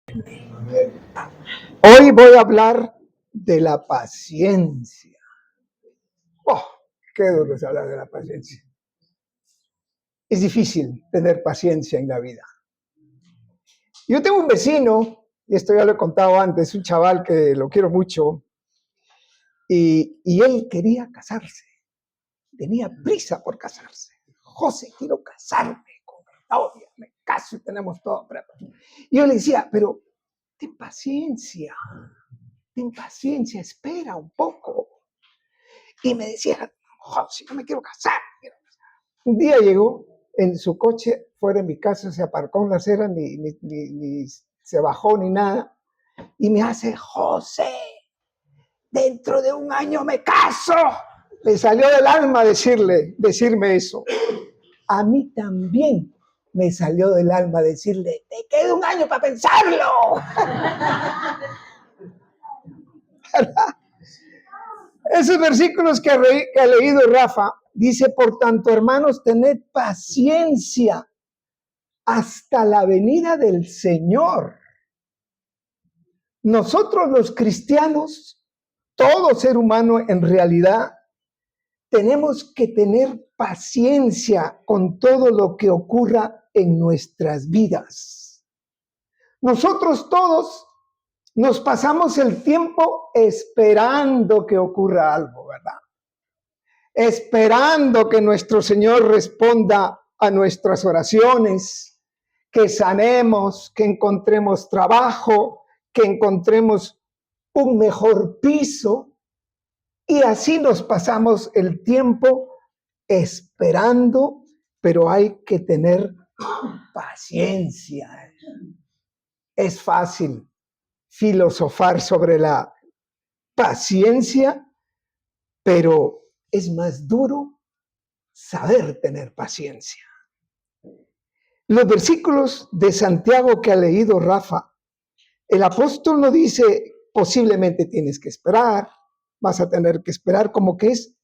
Hoy voy a hablar de la paciencia. Oh, qué duro es hablar de la paciencia. Es difícil tener paciencia en la vida. Yo tengo un vecino, y esto ya lo he contado antes, un chaval que lo quiero mucho, y él quería casarse. Tenía prisa por casarse. José, quiero casarme con mi novia, me caso y tenemos todo preparado. Y yo le decía, pero ten paciencia, espera un poco. Y me decía, José, no me quiero casar. Un día llegó en su coche fuera de mi casa, se aparcó en la acera, ni se bajó ni nada, y me hace, José, dentro de un año me caso. Le salió del alma decirme eso. A mí también me salió del alma decirle, te queda un año para pensarlo. Esos versículos que ha leído Rafa, dice, por tanto, hermanos, tened paciencia hasta la venida del Señor. Nosotros los cristianos, todo ser humano en realidad, tenemos que tener paciencia con todo lo que ocurra en nuestras vidas. Nosotros todos nos pasamos el tiempo esperando que ocurra algo, ¿verdad? Esperando que nuestro Señor responda a nuestras oraciones, que sanemos, que encontremos trabajo, que encontremos un mejor piso. Y así nos pasamos el tiempo esperando, pero hay que tener paciencia. Es fácil filosofar sobre la paciencia, pero es más duro saber tener paciencia. Los versículos de Santiago que ha leído Rafa, el apóstol no dice posiblemente tienes que esperar, vas a tener que esperar, como que es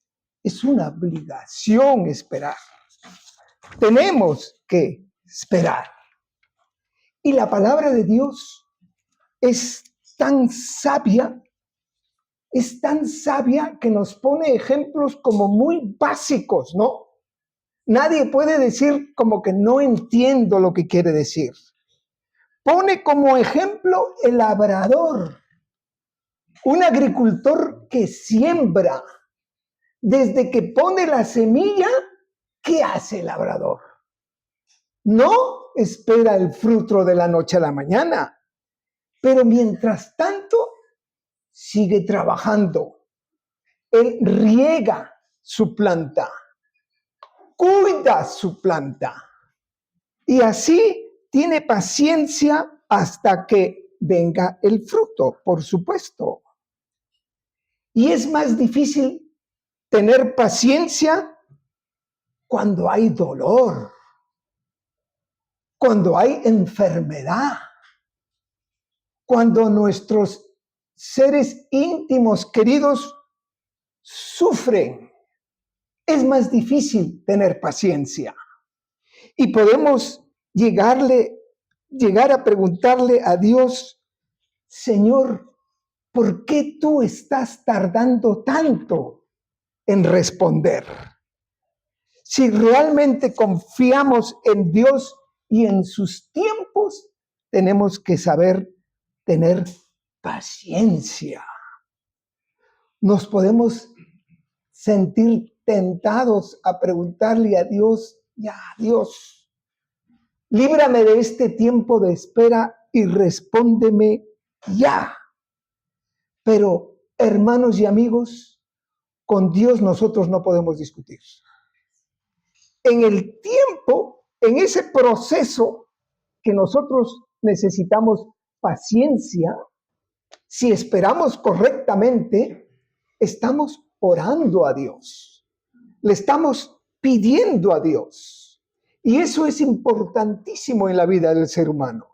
una obligación esperar. Tenemos que esperar. Y la palabra de Dios es tan sabia que nos pone ejemplos como muy básicos, ¿no? Nadie puede decir como que no entiendo lo que quiere decir. Pone como ejemplo el labrador, un agricultor que siembra. Desde que pone la semilla, ¿qué hace el labrador? No espera el fruto de la noche a la mañana, pero mientras tanto sigue trabajando. Él riega su planta, cuida su planta y así tiene paciencia hasta que venga el fruto, por supuesto. Y es más difícil tener paciencia cuando hay dolor, cuando hay enfermedad, cuando nuestros seres íntimos queridos sufren. Es más difícil tener paciencia. Y podemos llegar a preguntarle a Dios, Señor, ¿por qué tú estás tardando tanto en responder? Si realmente confiamos en Dios y en sus tiempos, tenemos que saber tener paciencia. Nos podemos sentir tentados a preguntarle a Dios, ya, Dios, líbrame de este tiempo de espera y respóndeme ya. Pero, hermanos y amigos, con Dios nosotros no podemos discutir. En el tiempo, en ese proceso que nosotros necesitamos paciencia, si esperamos correctamente, estamos orando a Dios. Le estamos pidiendo a Dios. Y eso es importantísimo en la vida del ser humano.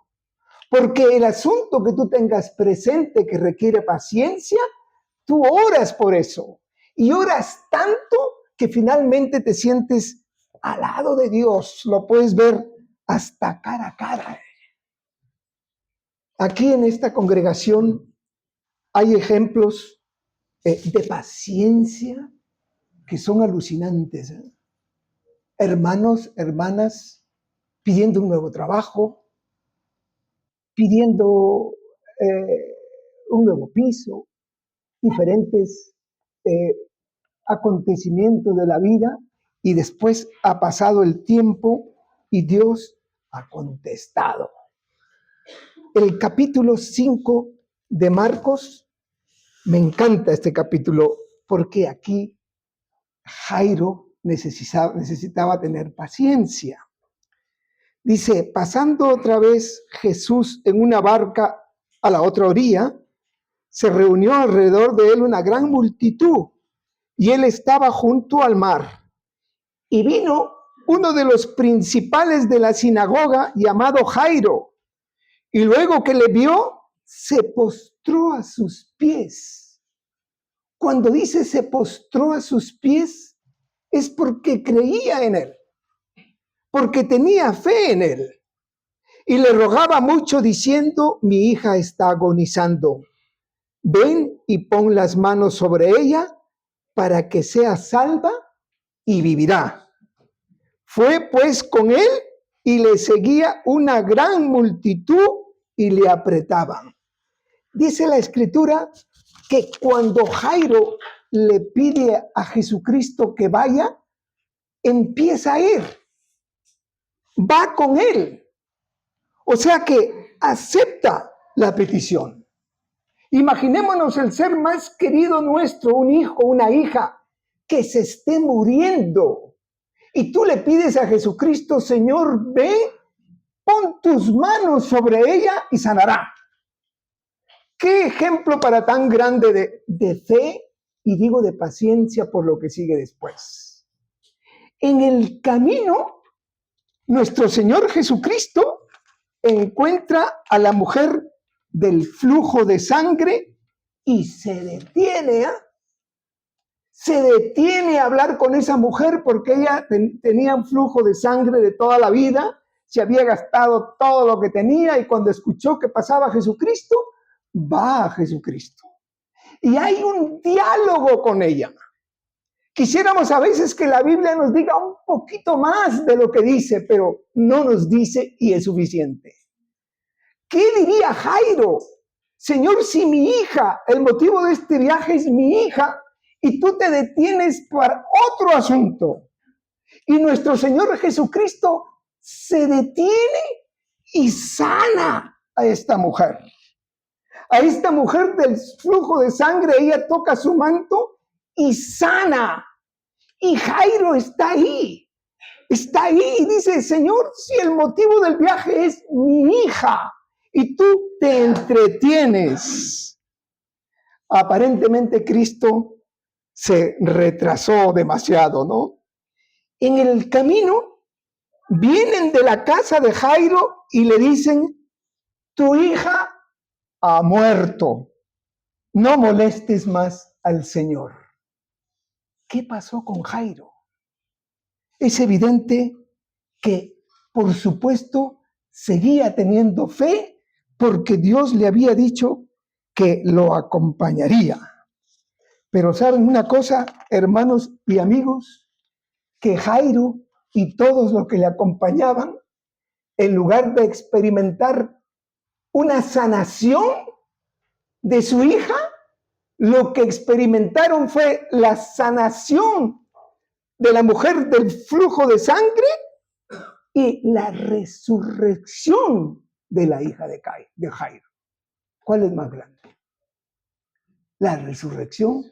Porque el asunto que tú tengas presente que requiere paciencia, tú oras por eso. Y oras tanto que finalmente te sientes al lado de Dios. Lo puedes ver hasta cara a cara. Aquí en esta congregación hay ejemplos de paciencia que son alucinantes. Hermanos, hermanas, pidiendo un nuevo trabajo, pidiendo un nuevo piso, diferentes eh, acontecimientos de la vida, y después ha pasado el tiempo y Dios ha contestado. El capítulo 5 de Marcos, me encanta este capítulo porque aquí Jairo necesitaba tener paciencia. Dice, pasando otra vez Jesús en una barca a la otra orilla, se reunió alrededor de él una gran multitud y él estaba junto al mar. Y vino uno de los principales de la sinagoga llamado Jairo, y luego que le vio, se postró a sus pies. Cuando dice se postró a sus pies, es porque creía en él, porque tenía fe en él. Y le rogaba mucho diciendo, mi hija está agonizando. Ven y pon las manos sobre ella para que sea salva y vivirá. Fue pues con él y le seguía una gran multitud y le apretaban. Dice la Escritura que cuando Jairo le pide a Jesucristo que vaya, empieza a ir, va con él. O sea que acepta la petición. Imaginémonos el ser más querido nuestro, un hijo, una hija, que se esté muriendo. Y tú le pides a Jesucristo, Señor, ve, pon tus manos sobre ella y sanará. ¿Qué ejemplo para tan grande de fe y digo de paciencia por lo que sigue después? En el camino, nuestro Señor Jesucristo encuentra a la mujer del flujo de sangre y se detiene a hablar con esa mujer porque ella tenía un flujo de sangre de toda la vida, se había gastado todo lo que tenía y cuando escuchó que pasaba Jesucristo, va a Jesucristo. Y hay un diálogo con ella. Quisiéramos a veces que la Biblia nos diga un poquito más de lo que dice, pero no nos dice y es suficiente. ¿Qué diría Jairo? Señor, si mi hija, el motivo de este viaje es mi hija, y tú te detienes para otro asunto. Y nuestro Señor Jesucristo se detiene y sana a esta mujer. A esta mujer del flujo de sangre, ella toca su manto y sana. Y Jairo está ahí y dice, Señor, si el motivo del viaje es mi hija y tú te entretienes. Aparentemente Cristo se retrasó demasiado, ¿no? En el camino vienen de la casa de Jairo y le dicen, tu hija ha muerto, no molestes más al Señor. ¿Qué pasó con Jairo? Es evidente que, por supuesto, seguía teniendo fe porque Dios le había dicho que lo acompañaría. Pero ¿saben una cosa, hermanos y amigos? Que Jairo y todos los que le acompañaban, en lugar de experimentar una sanación de su hija, lo que experimentaron fue la sanación de la mujer del flujo de sangre y la resurrección de la hija de Jairo. ¿Cuál es más grande? La resurrección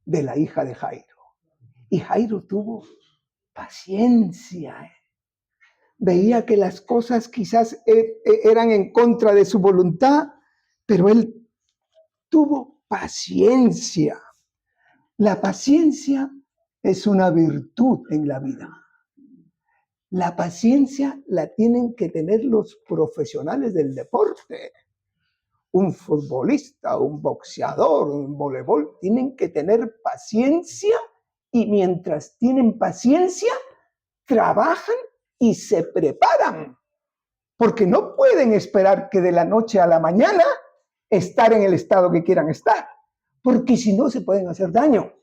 de la hija de Jairo. Y Jairo tuvo paciencia. Veía que las cosas quizás eran en contra de su voluntad, pero él tuvo paciencia. La paciencia es una virtud en la vida. La paciencia la tienen que tener los profesionales del deporte. Un futbolista, un boxeador, un voleibol, tienen que tener paciencia y mientras tienen paciencia, trabajan y se preparan. porque no pueden esperar que de la noche a la mañana estar en el estado que quieran estar, porque si no se pueden hacer daño,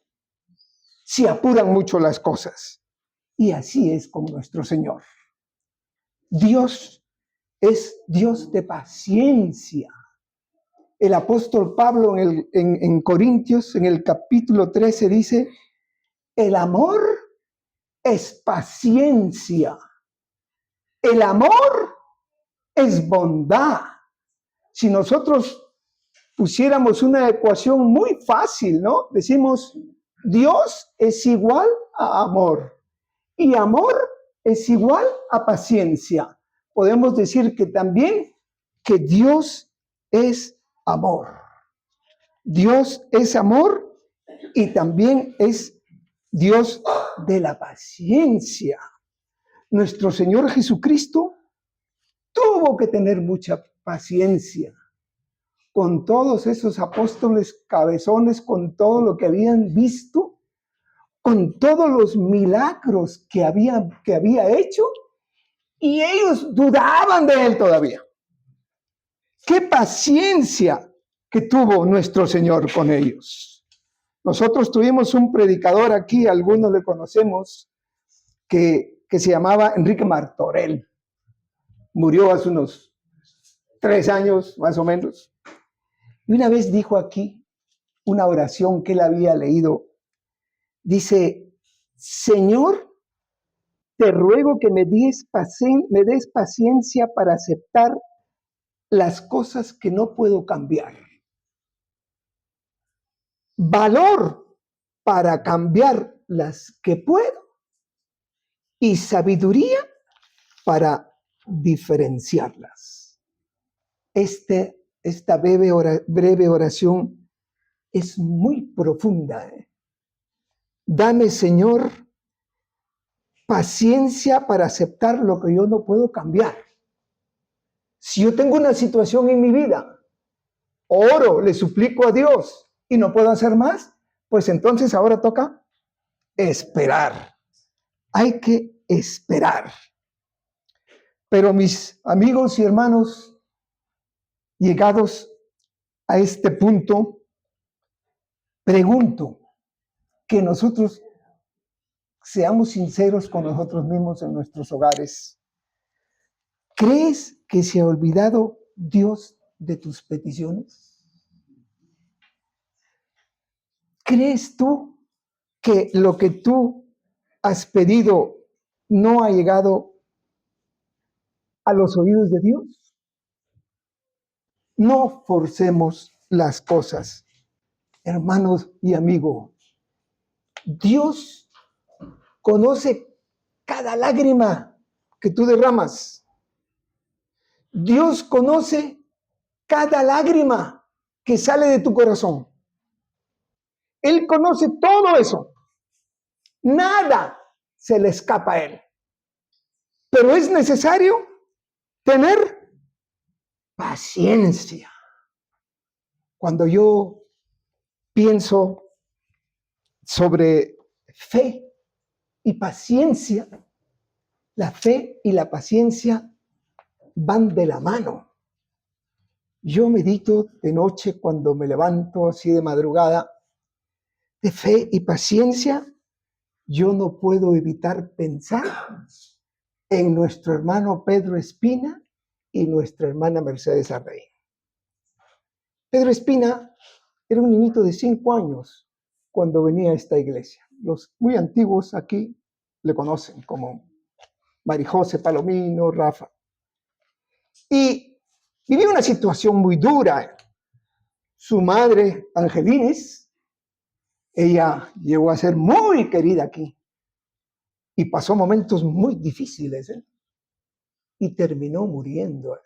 si apuran mucho las cosas. Y así es con nuestro Señor. Dios es Dios de paciencia. El apóstol Pablo en Corintios, en el capítulo 13, dice, el amor es paciencia. El amor es bondad. Si nosotros pusiéramos una ecuación muy fácil, ¿no? Decimos, Dios es igual a amor y amor es igual a paciencia. Podemos decir que también que Dios es amor. Dios es amor y también es Dios de la paciencia. Nuestro Señor Jesucristo tuvo que tener mucha paciencia con todos esos apóstoles cabezones, con todo lo que habían visto, con todos los milagros que había hecho, y ellos dudaban de él todavía. ¡Qué paciencia que tuvo nuestro Señor con ellos! Nosotros tuvimos un predicador aquí, algunos le conocemos, que se llamaba Enrique Martorell. Murió hace unos 3 años, más o menos. Y una vez dijo aquí una oración que él había leído. Dice, Señor, te ruego que me des paciencia para aceptar las cosas que no puedo cambiar. Valor para cambiar las que puedo y sabiduría para diferenciarlas. Esta breve oración es muy profunda. Dame, Señor, paciencia para aceptar lo que yo no puedo cambiar. Si yo tengo una situación en mi vida, oro, le suplico a Dios y no puedo hacer más, pues entonces ahora toca esperar. Hay que esperar. Pero mis amigos y hermanos, llegados a este punto, pregunto que nosotros seamos sinceros con nosotros mismos en nuestros hogares. ¿Crees que se ha olvidado Dios de tus peticiones? ¿Crees tú que lo que tú has pedido no ha llegado a los oídos de Dios? No forcemos las cosas. Hermanos y amigos, Dios conoce cada lágrima que tú derramas. Dios conoce cada lágrima que sale de tu corazón. Él conoce todo eso. Nada se le escapa a Él. Pero es necesario tener paciencia. Cuando yo pienso sobre fe y paciencia, la fe y la paciencia van de la mano. Yo medito de noche cuando me levanto así de madrugada. De fe y paciencia, yo no puedo evitar pensar en nuestro hermano Pedro Espina y nuestra hermana Mercedes Arrey. Pedro Espina era un niñito de 5 años cuando venía a esta iglesia. Los muy antiguos aquí le conocen como Marijose Palomino, Rafa. Y vivía una situación muy dura. Su madre, Angelines, ella llegó a ser muy querida aquí y pasó momentos muy difíciles, y terminó muriendo.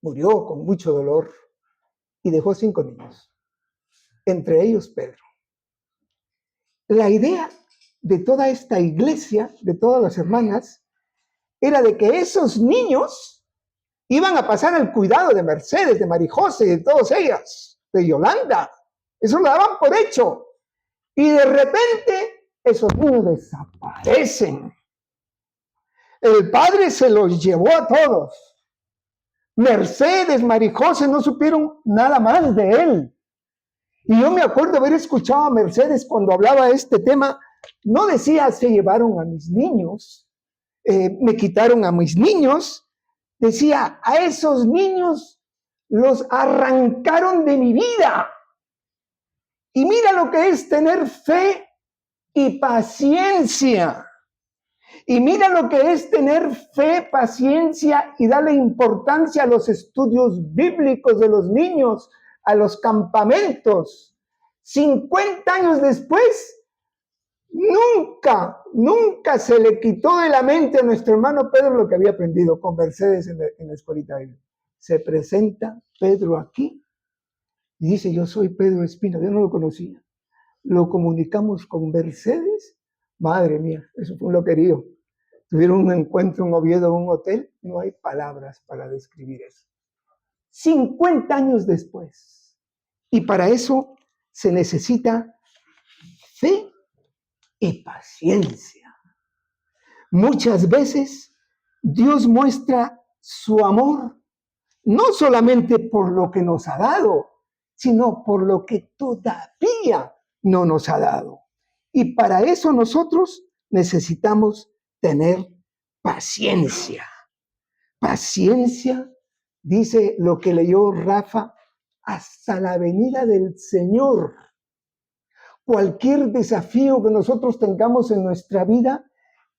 Murió con mucho dolor y dejó 5 niños, entre ellos Pedro. La idea de toda esta iglesia, de todas las hermanas, era de que esos niños iban a pasar al cuidado de Mercedes, de Marijose, de todas ellas, de Yolanda. Eso lo daban por hecho. Y de repente esos niños desaparecen. El Padre se los llevó a todos. Mercedes, Marijose no supieron nada más de él. Y yo me acuerdo haber escuchado a Mercedes cuando hablaba de este tema. No decía, se llevaron a mis niños, me quitaron a mis niños. Decía, a esos niños los arrancaron de mi vida. Y mira lo que es tener fe y paciencia. Y mira lo que es tener fe, paciencia y darle importancia a los estudios bíblicos de los niños, a los campamentos. 50 años después, nunca se le quitó de la mente a nuestro hermano Pedro lo que había aprendido con Mercedes en la escuelita. Se presenta Pedro aquí y dice, yo soy Pedro Espina. Yo no lo conocía. Lo comunicamos con Mercedes. Madre mía, eso fue un loquerío. Tuvieron un encuentro en Oviedo, en un hotel. No hay palabras para describir eso. 50 años después. Y para eso se necesita fe y paciencia. Muchas veces Dios muestra su amor no solamente por lo que nos ha dado, sino por lo que todavía no nos ha dado. Y para eso nosotros necesitamos tener paciencia. Paciencia, dice lo que leyó Rafa, hasta la venida del Señor. Cualquier desafío que nosotros tengamos en nuestra vida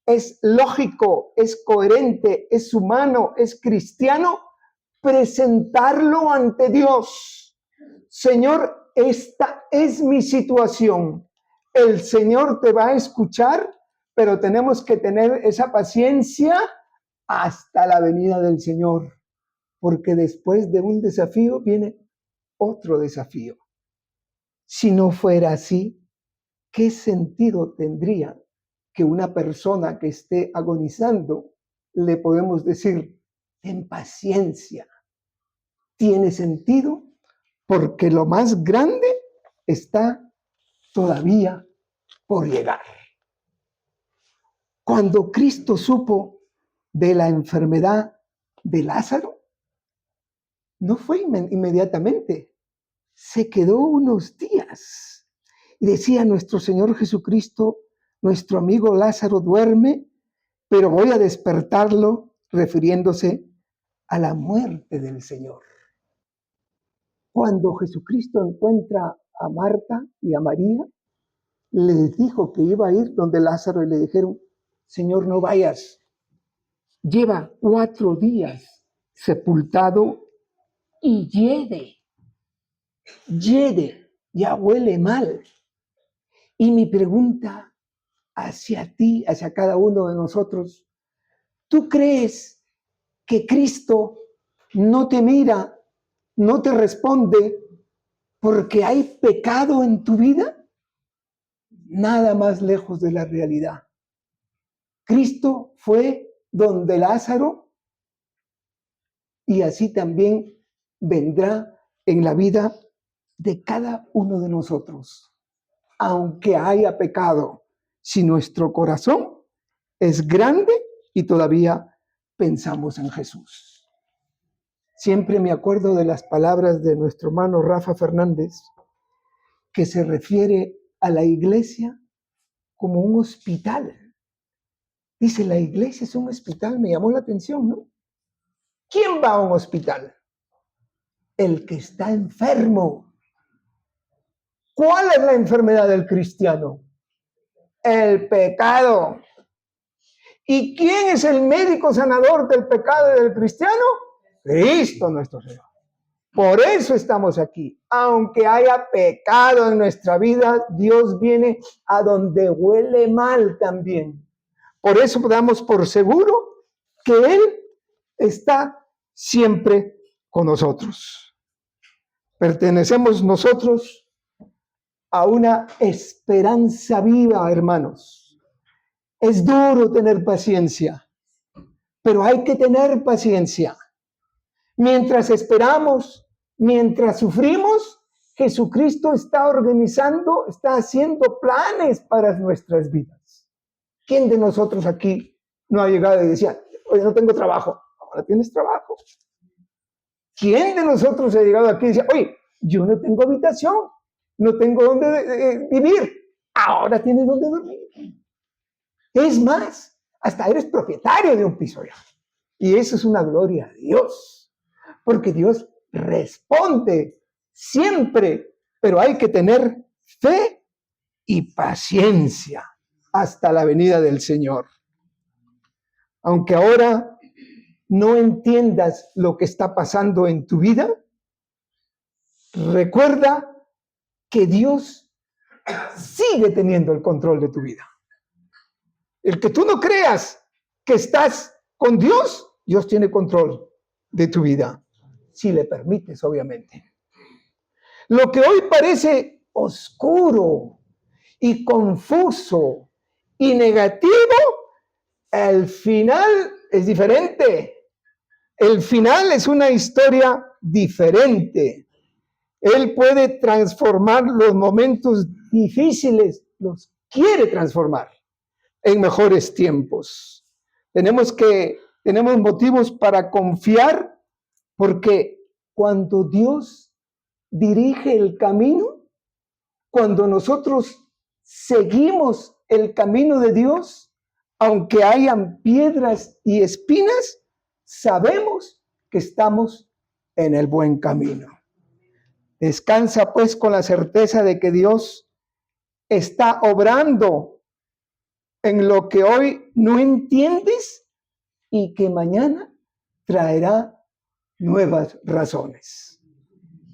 es lógico, es coherente, es humano, es cristiano, presentarlo ante Dios. Señor, esta es mi situación. El Señor te va a escuchar, pero tenemos que tener esa paciencia hasta la venida del Señor, porque después de un desafío viene otro desafío. Si no fuera así, ¿qué sentido tendría que una persona que esté agonizando le podemos decir, ten paciencia? Tiene sentido porque lo más grande está todavía por llegar. Cuando Cristo supo de la enfermedad de Lázaro, no fue inmediatamente, se quedó unos días. Y decía nuestro Señor Jesucristo, nuestro amigo Lázaro duerme, pero voy a despertarlo, refiriéndose a la muerte del Señor. Cuando Jesucristo encuentra a Marta y a María, les dijo que iba a ir donde Lázaro y le dijeron, Señor, no vayas. Lleva 4 días sepultado y hiede, ya huele mal. Y mi pregunta hacia ti, hacia cada uno de nosotros, ¿tú crees que Cristo no te mira, no te responde porque hay pecado en tu vida? Nada más lejos de la realidad. Cristo fue donde Lázaro y así también vendrá en la vida de cada uno de nosotros. Aunque haya pecado, si nuestro corazón es grande y todavía pensamos en Jesús. Siempre me acuerdo de las palabras de nuestro hermano Rafa Fernández, que se refiere a la iglesia como un hospital. Dice, la iglesia es un hospital, me llamó la atención, ¿no? ¿Quién va a un hospital? El que está enfermo. ¿Cuál es la enfermedad del cristiano? El pecado. ¿Y quién es el médico sanador del pecado y del cristiano? Cristo nuestro Señor. Por eso estamos aquí. Aunque haya pecado en nuestra vida, Dios viene a donde huele mal también. Por eso damos por seguro que Él está siempre con nosotros. Pertenecemos nosotros a una esperanza viva, hermanos. Es duro tener paciencia, pero hay que tener paciencia. Mientras esperamos, mientras sufrimos, Jesucristo está organizando, está haciendo planes para nuestras vidas. ¿Quién de nosotros aquí no ha llegado y decía, oye, no tengo trabajo. Ahora tienes trabajo. ¿Quién de nosotros ha llegado aquí y dice, oye, yo no tengo habitación, no tengo dónde vivir? Ahora tienes dónde dormir. Es más, hasta eres propietario de un piso ya. Y eso es una gloria a Dios, porque Dios responde siempre, pero hay que tener fe y paciencia hasta la venida del Señor. Aunque ahora no entiendas lo que está pasando en tu vida, recuerda que Dios sigue teniendo el control de tu vida. El que tú no creas que estás con Dios, Dios tiene control de tu vida, si le permites, obviamente. Lo que hoy parece oscuro y confuso y negativo, al final es diferente. El final es una historia diferente. Él puede transformar los momentos difíciles, los quiere transformar en mejores tiempos. Tenemos motivos para confiar, porque cuando Dios dirige el camino, cuando nosotros seguimos el camino de Dios, aunque hayan piedras y espinas, sabemos que estamos en el buen camino. Descansa pues con la certeza de que Dios está obrando en lo que hoy no entiendes y que mañana traerá nuevas razones.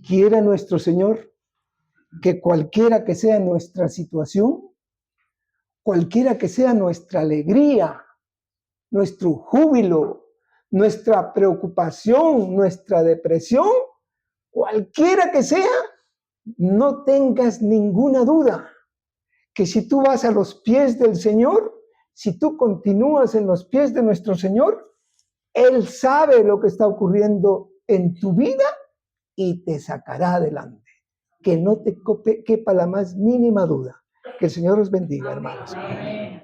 Quiera nuestro Señor que cualquiera que sea nuestra situación, cualquiera que sea nuestra alegría, nuestro júbilo, nuestra preocupación, nuestra depresión, cualquiera que sea, no tengas ninguna duda que si tú vas a los pies del Señor, si tú continúas en los pies de nuestro Señor, Él sabe lo que está ocurriendo en tu vida y te sacará adelante. Que no te quepa la más mínima duda. Que el Señor os bendiga, hermanos. Amén.